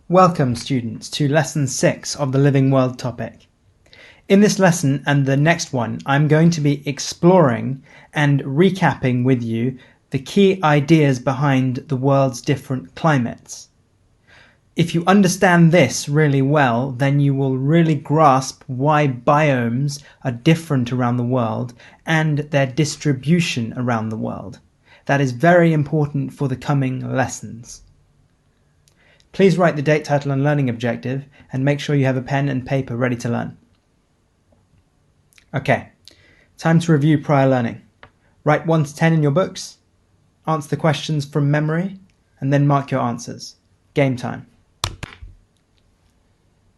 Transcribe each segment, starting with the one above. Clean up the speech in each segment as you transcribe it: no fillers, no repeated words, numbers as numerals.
Welcome, students, to Lesson 6 of the Living World topic. In this lesson and the next one, I'm going to be exploring and recapping with you the key ideas behind the world's different climates. If you understand this really well, then you will really grasp why biomes are different around the world and their distribution around the world. That is very important for the coming lessons. Please write the date, title and learning objective and make sure you have a pen and paper ready to learn. Okay, time to review prior learning. Write 1 to 10 in your books, answer the questions from memory, and then mark your answers. Game time.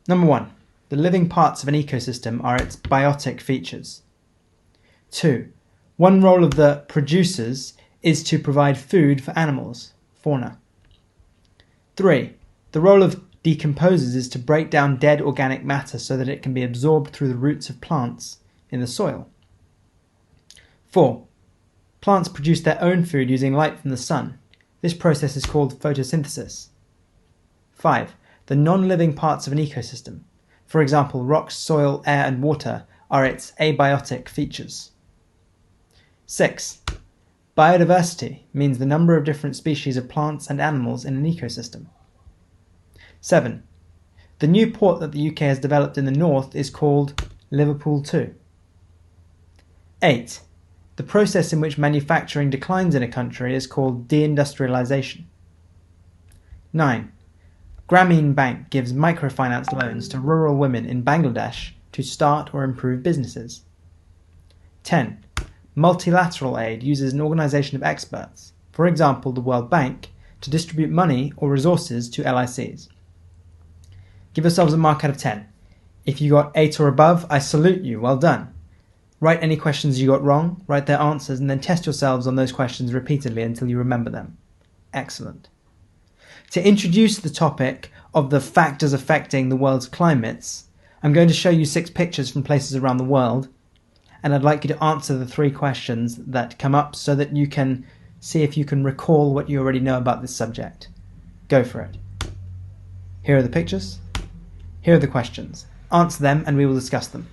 Number 1. The living parts of an ecosystem are its biotic features. 2. One role of the producers is to provide food for animals, fauna. 3. The role of decomposers is to break down dead organic matter so that it can be absorbed through the roots of plants in the soil. 4. Plants produce their own food using light from the sun. This process is called photosynthesis. 5. The non-living parts of an ecosystem, for example rocks, soil, air and water, are its abiotic features. 6. Biodiversity means the number of different species of plants and animals in an ecosystem. 7. The new port that the UK has developed in the north is called Liverpool 2. 8. The process in which manufacturing declines in a country is called deindustrialization. 9. Grameen Bank gives microfinance loans to rural women in Bangladesh to start or improve businesses. 10. Multilateral aid uses an organization of experts, for example the World Bank, to distribute money or resources to LICs. Give yourselves a mark out of 10. If you got 8 or above, I salute you, well done. Write any questions you got wrong, write their answers, and then test yourselves on those questions repeatedly until you remember them. Excellent. To introduce the topic of the factors affecting the world's climates, I'm going to show you 6 pictures from places around the world, and I'd like you to answer the 3 questions that come up so that you can see if you can recall what you already know about this subject. Go for it. Here are the pictures. Here are the questions. Answer them and we will discuss them.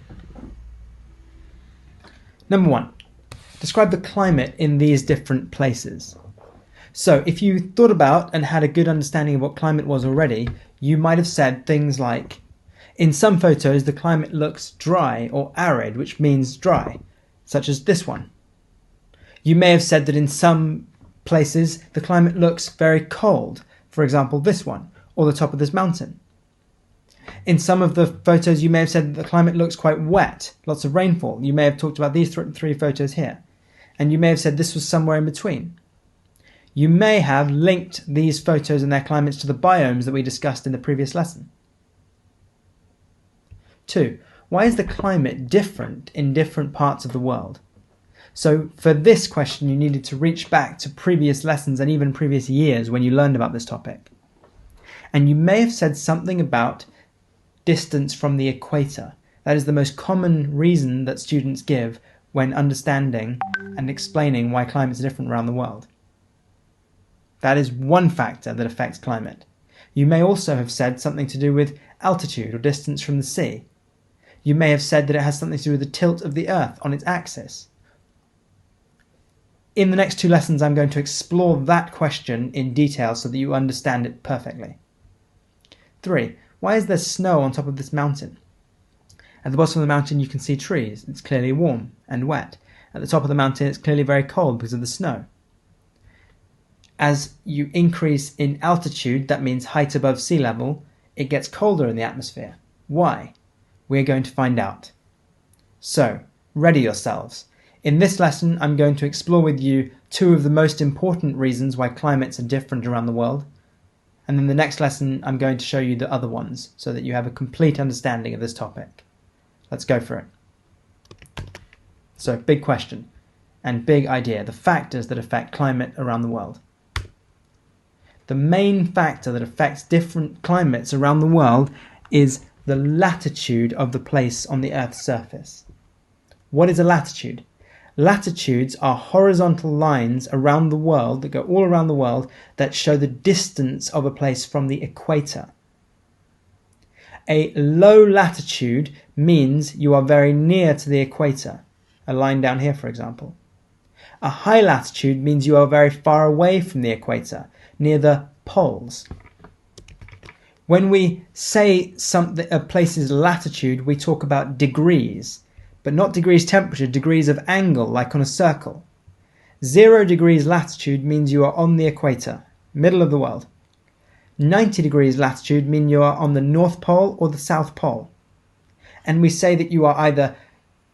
Number 1. Describe the climate in these different places. So if you thought about and had a good understanding of what climate was already, you might have said things like, in some photos the climate looks dry or arid, which means dry, such as this one. You may have said that in some places the climate looks very cold, for example this one, or the top of this mountain. In some of the photos you may have said that the climate looks quite wet, lots of rainfall. You may have talked about these 3 photos here, and you may have said this was somewhere in between. You may have linked these photos and their climates to the biomes that we discussed in the previous lesson. 2. Why is the climate different in different parts of the world? So for this question you needed to reach back to previous lessons and even previous years when you learned about this topic. And you may have said something about distance from the equator. That is the most common reason that students give when understanding and explaining why climates are different around the world. That is one factor that affects climate. You may also have said something to do with altitude or distance from the sea. You may have said that it has something to do with the tilt of the Earth on its axis. In the next 2 lessons I'm going to explore that question in detail so that you understand it perfectly. 3. Why is there snow on top of this mountain? At the bottom of the mountain you can see trees. It's clearly warm and wet. At the top of the mountain it's clearly very cold because of the snow. As you increase in altitude, that means height above sea level, it gets colder in the atmosphere. Why? We're going to find out. So, ready yourselves. In this lesson I'm going to explore with you 2 of the most important reasons why climates are different around the world. And in the next lesson I'm going to show you the other ones so that you have a complete understanding of this topic. Let's go for it. So, big question and big idea, the factors that affect climate around the world. The main factor that affects different climates around the world is the latitude of the place on the Earth's surface. What is a latitude? Latitudes are horizontal lines around the world that go all around the world that show the distance of a place from the equator. A low latitude means you are very near to the equator. A line down here, for example. A high latitude means you are very far away from the equator, near the poles. When we say a place's latitude, we talk about degrees, but not degrees temperature, degrees of angle, like on a circle. 0 degrees latitude means you are on the equator, middle of the world. 90 degrees latitude means you are on the North Pole or the South Pole. And we say that you are either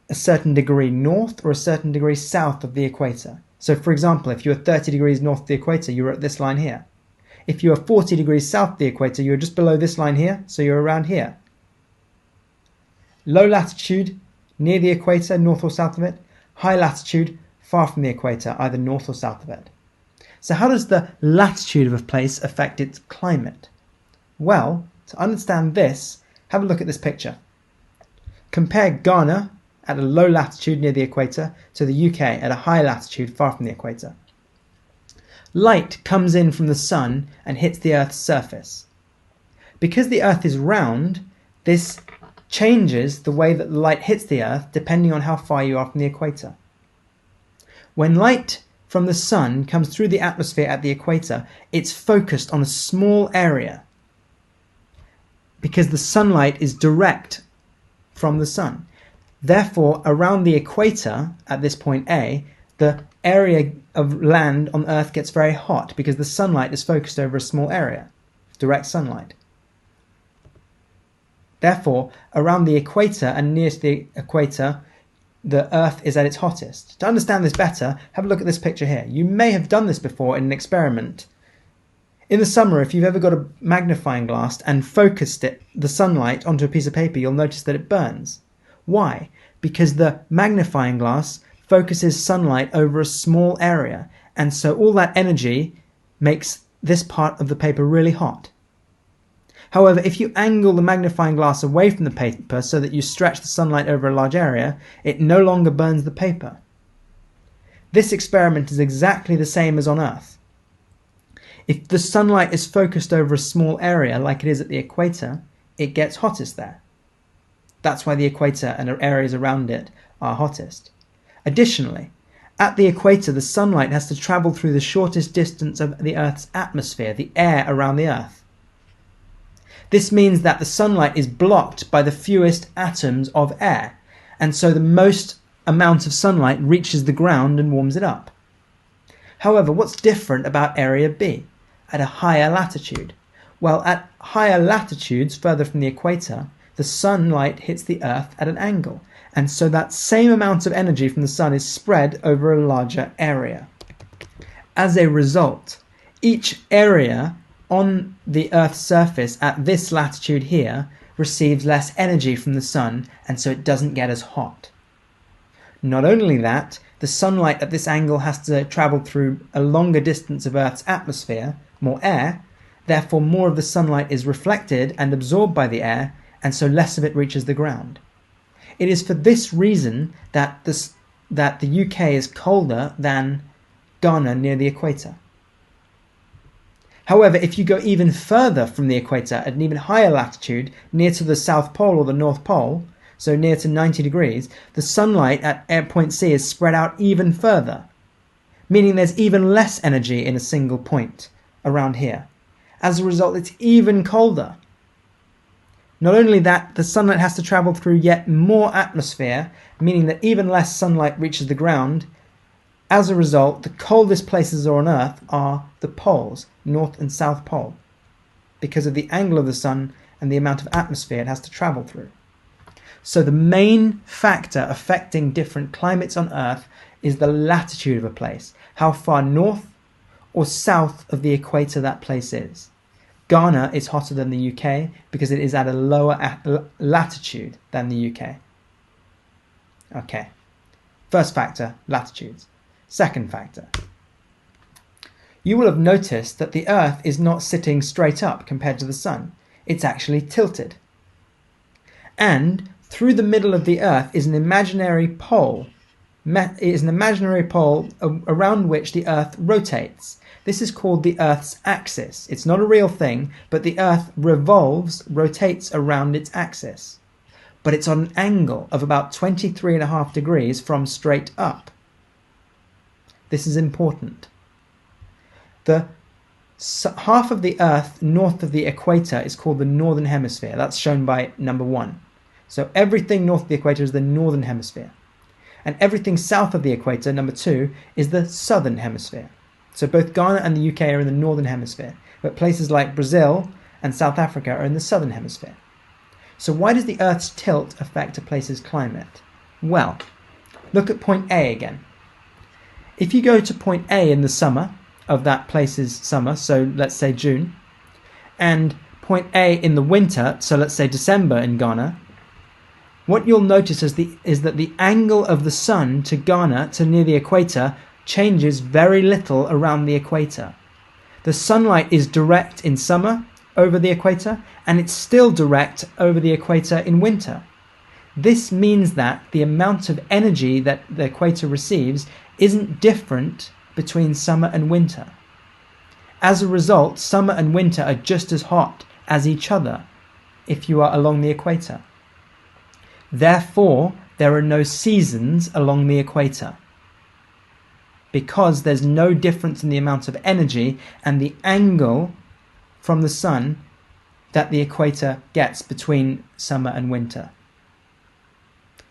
a certain degree north or a certain degree south of the equator. So for example, if you are 30 degrees north of the equator, you're at this line here. If you are 40 degrees south of the equator, you're just below this line here, so you're around here. Low latitude, near the equator, north or south of it. High latitude, far from the equator, either north or south of it. So how does the latitude of a place affect its climate? Well, to understand this, have a look at this picture. Compare Ghana at a low latitude near the equator to the UK at a high latitude far from the equator. Light comes in from the sun and hits the Earth's surface. Because the Earth is round, this changes the way that the light hits the Earth depending on how far you are from the equator. When light from the sun comes through the atmosphere at the equator, it's focused on a small area because the sunlight is direct from the sun. Therefore, around the equator, at this point A, the area of land on Earth gets very hot because the sunlight is focused over a small area, direct sunlight. Therefore, around the equator and near to the equator, the Earth is at its hottest. To understand this better, have a look at this picture here. You may have done this before in an experiment. In the summer, if you've ever got a magnifying glass and focused the sunlight onto a piece of paper, you'll notice that it burns. Why? Because the magnifying glass focuses sunlight over a small area, and so all that energy makes this part of the paper really hot. However, if you angle the magnifying glass away from the paper so that you stretch the sunlight over a large area, it no longer burns the paper. This experiment is exactly the same as on Earth. If the sunlight is focused over a small area like it is at the equator, it gets hottest there. That's why the equator and areas around it are hottest. Additionally, at the equator, the sunlight has to travel through the shortest distance of the Earth's atmosphere, the air around the Earth. This means that the sunlight is blocked by the fewest atoms of air, and so the most amount of sunlight reaches the ground and warms it up. However, what's different about area B at a higher latitude? Well, at higher latitudes, further from the equator, the sunlight hits the Earth at an angle, and so that same amount of energy from the sun is spread over a larger area. As a result, each area on the Earth's surface at this latitude here receives less energy from the sun, and so it doesn't get as hot. Not only that, the sunlight at this angle has to travel through a longer distance of Earth's atmosphere, more air, therefore more of the sunlight is reflected and absorbed by the air, and so less of it reaches the ground. It is for this reason that the UK is colder than Ghana near the equator. However, if you go even further from the equator at an even higher latitude, near to the South Pole or the North Pole, so near to 90 degrees, the sunlight at point C is spread out even further, meaning there's even less energy in a single point around here. As a result, it's even colder. Not only that, the sunlight has to travel through yet more atmosphere, meaning that even less sunlight reaches the ground. As a result, the coldest places on Earth are the poles, North and South Pole, because of the angle of the sun and the amount of atmosphere it has to travel through. So the main factor affecting different climates on Earth is the latitude of a place, how far north or south of the equator that place is. Ghana is hotter than the UK because it is at a lower latitude than the UK. Okay, first factor, latitudes. Second factor. You will have noticed that the Earth is not sitting straight up compared to the Sun. It's actually tilted. And through the middle of the Earth is an imaginary pole It is an imaginary pole around which the Earth rotates. This is called the Earth's axis. It's not a real thing, but the Earth rotates around its axis. But it's on an angle of about 23.5 degrees from straight up. This is important. The half of the Earth north of the equator is called the northern hemisphere. That's shown by number 1. So everything north of the equator is the northern hemisphere. And everything south of the equator, number 2, is the southern hemisphere. So both Ghana and the UK are in the northern hemisphere, but places like Brazil and South Africa are in the southern hemisphere. So why does the Earth's tilt affect a place's climate? Well, look at point A again. If you go to point A in the summer of that place's summer, so let's say June, and point A in the winter, so let's say December in Ghana, what you'll notice is that the angle of the sun to Ghana, to near the equator, changes very little around the equator. The sunlight is direct in summer over the equator, and it's still direct over the equator in winter. This means that the amount of energy that the equator receives isn't different between summer and winter. As a result, summer and winter are just as hot as each other if you are along the equator. Therefore, there are no seasons along the equator, because there's no difference in the amount of energy and the angle from the sun that the equator gets between summer and winter.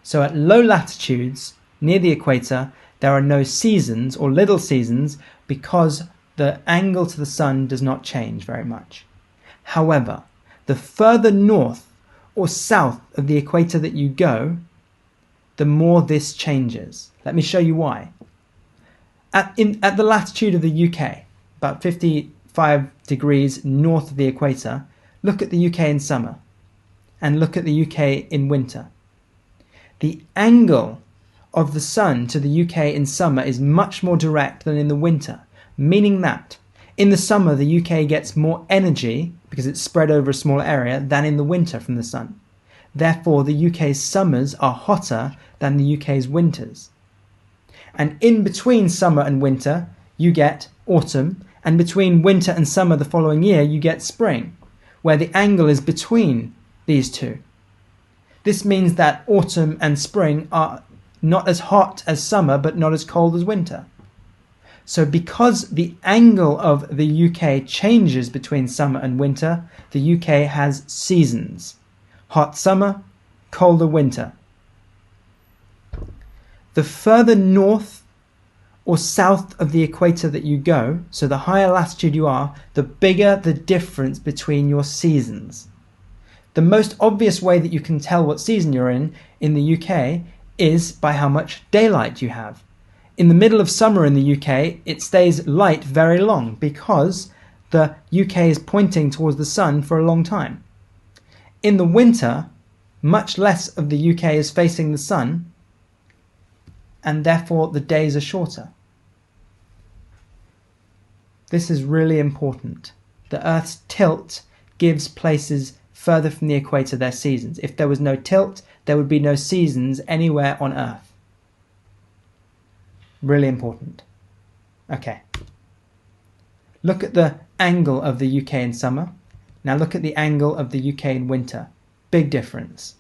So at low latitudes near the equator, there are no seasons or little seasons because the angle to the sun does not change very much. However, the further north or south of the equator that you go, the more this changes. Let me show you why. At the latitude of the UK, about 55 degrees north of the equator, look at the UK in summer and look at the UK in winter. The angle of the sun to the UK in summer is much more direct than in the winter, meaning that in the summer the UK gets more energy because it's spread over a smaller area than in the winter from the sun. Therefore, the UK's summers are hotter than the UK's winters. And in between summer and winter, you get autumn, and between winter and summer the following year, you get spring, where the angle is between these two. This means that autumn and spring are not as hot as summer, but not as cold as winter. So because the angle of the UK changes between summer and winter, the UK has seasons. Hot summer, colder winter. The further north or south of the equator that you go, so the higher latitude you are, the bigger the difference between your seasons. The most obvious way that you can tell what season you're in the UK is by how much daylight you have. In the middle of summer in the UK, it stays light very long because the UK is pointing towards the sun for a long time. In the winter, much less of the UK is facing the sun, and therefore the days are shorter. This is really important. The Earth's tilt gives places further from the equator their seasons. If there was no tilt, there would be no seasons anywhere on Earth. Really important. Okay. Look at the angle of the UK in summer. Now look at the angle of the UK in winter. Big difference.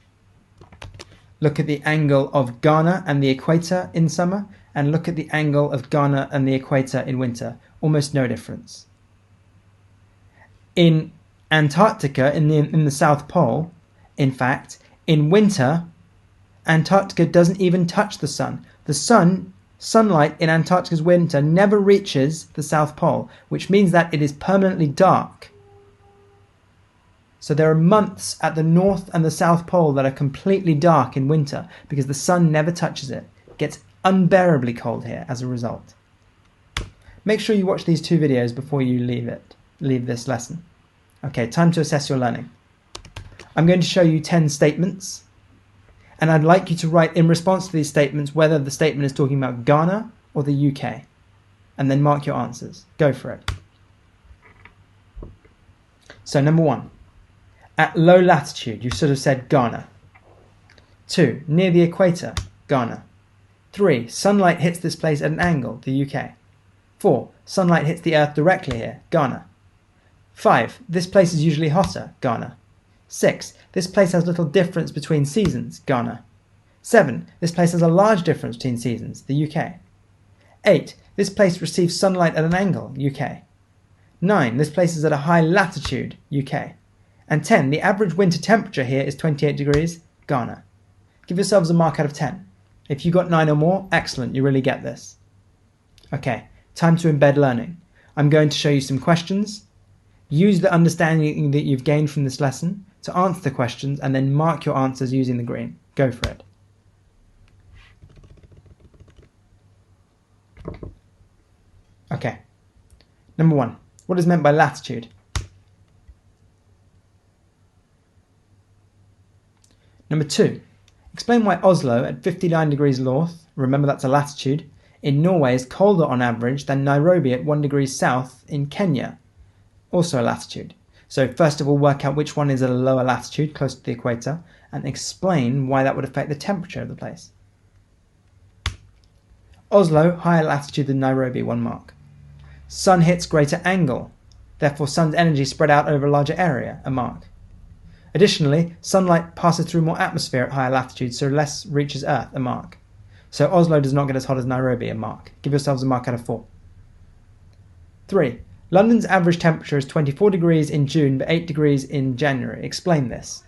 Look at the angle of Ghana and the equator in summer, and look at the angle of Ghana and the equator in winter. Almost no difference. In Antarctica, in the South Pole, in fact, in winter, Antarctica doesn't even touch the sun. The sunlight in Antarctica's winter never reaches the South Pole, which means that it is permanently dark. So there are months at the North and the South Pole that are completely dark in winter because the sun never touches it. It gets unbearably cold here as a result. Make sure you watch these 2 videos before you leave this lesson. Okay, time to assess your learning. I'm going to show you 10 statements, and I'd like you to write in response to these statements whether the statement is talking about Ghana or the UK, and then mark your answers. Go for it. So number 1. At low latitude, you should have said Ghana. 2. Near the equator, Ghana. 3. Sunlight hits this place at an angle, the UK. 4. Sunlight hits the Earth directly here, Ghana. 5. This place is usually hotter, Ghana. 6. This place has little difference between seasons, Ghana. 7. This place has a large difference between seasons, the UK. 8. This place receives sunlight at an angle, UK. 9. This place is at a high latitude, UK. And 10. The average winter temperature here is 28 degrees, Ghana. Give yourselves a mark out of 10. If you got 9 or more, excellent, you really get this. Okay, time to embed learning. I'm going to show you some questions. Use the understanding that you've gained from this lesson to answer the questions and then mark your answers using the green. Go for it. Okay. Number 1. What is meant by latitude? Number 2. Explain why Oslo at 59 degrees north, remember that's a latitude, in Norway is colder on average than Nairobi at 1 degree south in Kenya, also a latitude. So first of all, work out which one is at a lower latitude, close to the equator, and explain why that would affect the temperature of the place. Oslo, higher latitude than Nairobi, 1 mark. Sun hits greater angle, therefore sun's energy spread out over a larger area, a mark. Additionally, sunlight passes through more atmosphere at higher latitudes, so less reaches Earth, a mark. So Oslo does not get as hot as Nairobi, a mark. Give yourselves a mark out of 4. 3. London's average temperature is 24 degrees in June but 8 degrees in January. Explain this.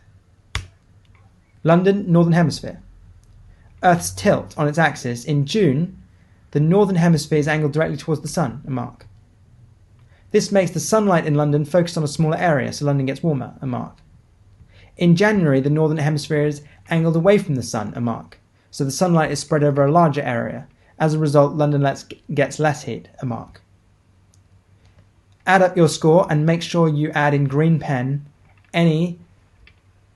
London, Northern Hemisphere. Earth's tilt on its axis. In June, the Northern Hemisphere is angled directly towards the Sun, a mark. This makes the sunlight in London focused on a smaller area, so London gets warmer, a mark. In January, the Northern Hemisphere is angled away from the Sun, a mark. So the sunlight is spread over a larger area. As a result, London gets less heat, a mark. Add up your score and make sure you add in green pen any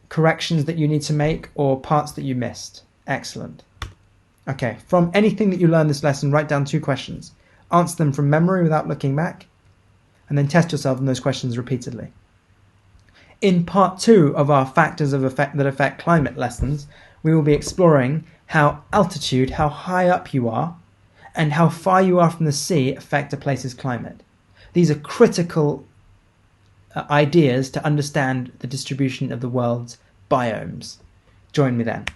corrections that you need to make or parts that you missed. Excellent. Okay, from anything that you learned this lesson, write down 2 questions. Answer them from memory without looking back, and then test yourself on those questions repeatedly. In part 2 of our factors of effect that affect climate lessons, we will be exploring how altitude, how high up you are, and how far you are from the sea affect a place's climate. These are critical ideas to understand the distribution of the world's biomes. Join me then.